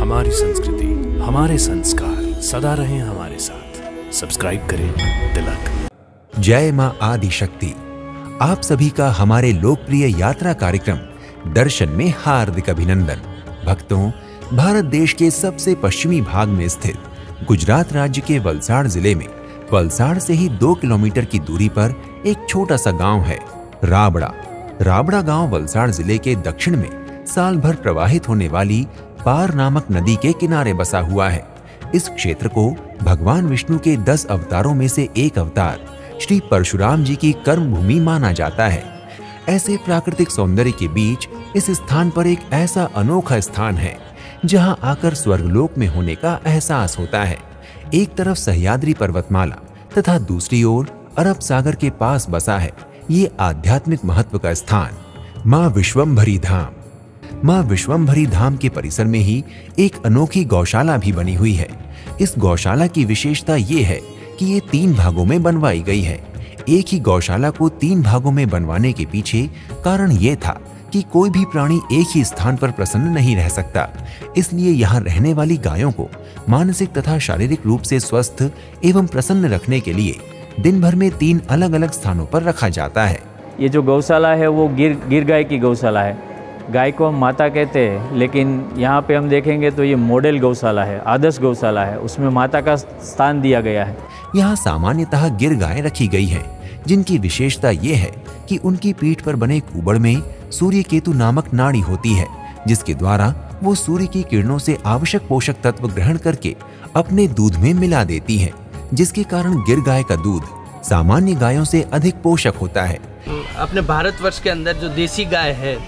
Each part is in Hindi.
हमारी संस्कृति, हमारे संस्कार सदा रहें हमारे साथ। सब्सक्राइब करें तिलक। जय मां आदि शक्ति। आप सभी का हमारे लोकप्रिय यात्रा कार्यक्रम दर्शन में हार्दिक अभिनंदन। भक्तों, भारत देश के सबसे पश्चिमी भाग में स्थित गुजरात राज्य के वलसाड़ जिले में वलसाड़ से ही 2 किलोमीटर की दूरी पर एक छोटा सा गांव है राबड़ा। राबड़ा गांव वलसाड़ जिले के दक्षिण में साल भर प्रवाहित होने वाली पार नामक नदी के किनारे बसा हुआ है। इस क्षेत्र को भगवान विष्णु के 10 अवतारों में से एक अवतार श्री परशुराम जी की कर्म भूमि माना जाता है। ऐसे प्राकृतिक सौंदर्य के बीच इस स्थान पर एक ऐसा अनोखा स्थान है जहां आकर स्वर्गलोक में होने का एहसास होता है। एक तरफ सह्याद्री पर्वतमाला तथा दूसरी ओर अरब सागर के पास बसा है ये आध्यात्मिक महत्व का स्थान मां विश्वम्भरी धाम। मां विश्वम्भरी धाम के परिसर में ही एक अनोखी गौशाला भी बनी हुई है। इस गौशाला की विशेषता ये है कि ये 3 भागों में बनवाई गई है। एक ही गौशाला को 3 भागों में बनवाने के पीछे कारण ये था कि कोई भी प्राणी एक ही स्थान पर प्रसन्न नहीं रह सकता, इसलिए यहाँ रहने वाली गायों को मानसिक तथा शारीरिक रूप से स्वस्थ एवं प्रसन्न रखने के लिए दिन भर में 3 अलग अलग स्थानों पर रखा जाता है। ये जो गौशाला है वो गिर गाय की गौशाला है। गाय को हम माता कहते हैं, लेकिन यहाँ पे हम देखेंगे तो ये मॉडल गौशाला है, आदर्श गौशाला है, उसमें माता का स्थान दिया गया है। यहाँ सामान्यतः गिर गायें रखी गई हैं, जिनकी विशेषता ये है कि उनकी पीठ पर बने कुबड़ में सूर्य केतु नामक नाड़ी होती है, जिसके द्वारा वो सूर्य की किरणों से आवश्यक पोषक तत्व ग्रहण करके अपने दूध में मिला देती हैं, जिसके कारण गिर गाय का दूध सामान्य गायों से अधिक पोषक होता है। अपने भारतवर्ष के अंदर जो देसी गाय है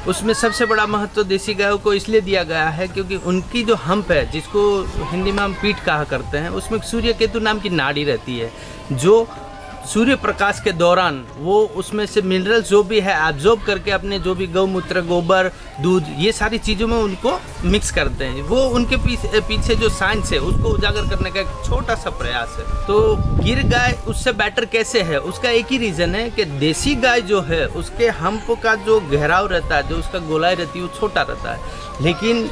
उसमें सबसे बड़ा महत्व देसी गायों को इसलिए दिया गया है क्योंकि उनकी जो हम्प है, जिसको हिंदी में हम पीठ कहा करते हैं, उसमें सूर्य केतु नाम की नाड़ी रहती है जो सूर्य प्रकाश के दौरान वो उसमें से मिनरल जो भी है एब्जॉर्ब करके अपने जो भी गौमूत्र, गोबर, दूध, ये सारी चीज़ों में उनको मिक्स करते हैं। वो उनके पीछे जो साइंस है उसको उजागर करने का एक छोटा सा प्रयास है। तो गिर गाय उससे बेटर कैसे है, उसका एक ही रीज़न है कि देसी गाय जो है उसके हम्प का जो गहराव रहता है, जो उसका गोलाई रहती है वो छोटा रहता है, लेकिन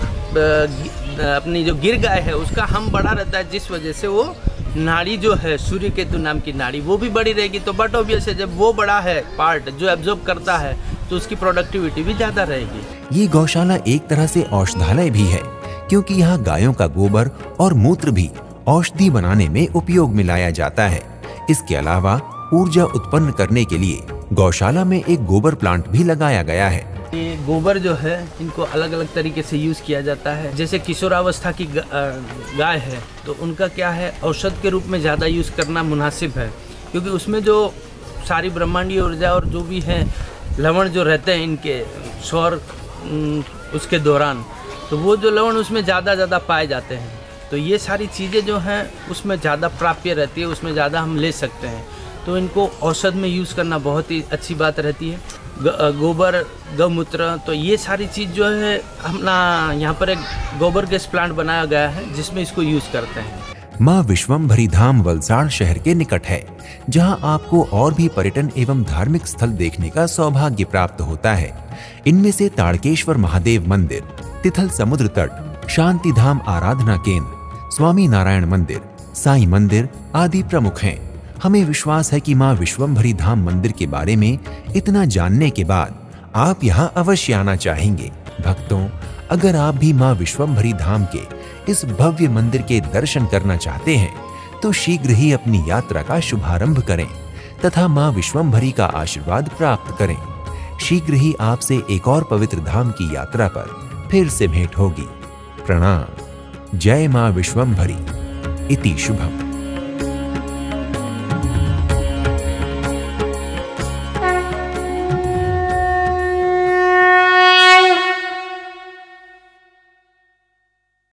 अपनी जो गिर गाय है उसका हम्प बड़ा रहता है, जिस वजह से वो नाड़ी जो है सूर्य केतु नाम की नाड़ी वो भी बड़ी रहेगी। तो बट ऑब्वियस है जब वो बड़ा है पार्ट जो एब्जॉर्ब करता है तो उसकी प्रोडक्टिविटी भी ज़्यादा रहेगी। ये गौशाला एक तरह से औषधालय भी है, क्योंकि यहाँ गायों का गोबर और मूत्र भी औषधि बनाने में उपयोग में लाया जाता है। इसके अलावा ऊर्जा उत्पन्न करने के लिए गौशाला में एक गोबर प्लांट भी लगाया गया है। ये गोबर जो है इनको अलग अलग तरीके से यूज़ किया जाता है। जैसे किशोरावस्था की गाय है तो उनका क्या है, औषध के रूप में ज़्यादा यूज़ करना मुनासिब है, क्योंकि उसमें जो सारी ब्रह्मांडीय ऊर्जा और जो भी है लवण जो रहते हैं इनके सौर उसके दौरान, तो वो जो लवण उसमें ज़्यादा पाए जाते हैं। तो ये सारी चीज़ें जो हैं उसमें ज़्यादा प्राप्य रहती है, उसमें ज़्यादा हम ले सकते हैं। तो इनको औषध में यूज़ करना बहुत ही अच्छी बात रहती है। गोबर, गौमूत्र, तो ये सारी चीज़ जो है अपना यहाँ पर एक गोबर गैस प्लांट बनाया गया है जिसमें इसको यूज़ करते हैं। मां विश्वम्भरी धाम वलसाड़ शहर के निकट है, जहां आपको और भी पर्यटन एवं धार्मिक स्थल देखने का सौभाग्य प्राप्त होता है। इनमें से ताड़केश्वर महादेव मंदिर, तिथल समुद्र तट, शांति धाम आराधना केंद्र, स्वामी नारायण मंदिर, साईं मंदिर आदि प्रमुख हैं। हमें विश्वास है कि मां विश्वम्भरी धाम मंदिर के बारे में इतना जानने के बाद आप यहाँ अवश्य आना चाहेंगे। भक्तों, अगर आप भी मां विश्वम्भरी धाम के इस भव्य मंदिर के दर्शन करना चाहते हैं तो शीघ्र ही अपनी यात्रा का शुभारंभ करें तथा मां विश्वम्भरी का आशीर्वाद प्राप्त करें। शीघ्र ही आपसे एक और पवित्र धाम की यात्रा पर फिर से भेंट होगी। प्रणाम। जय मां विश्वम्भरी। इति शुभम।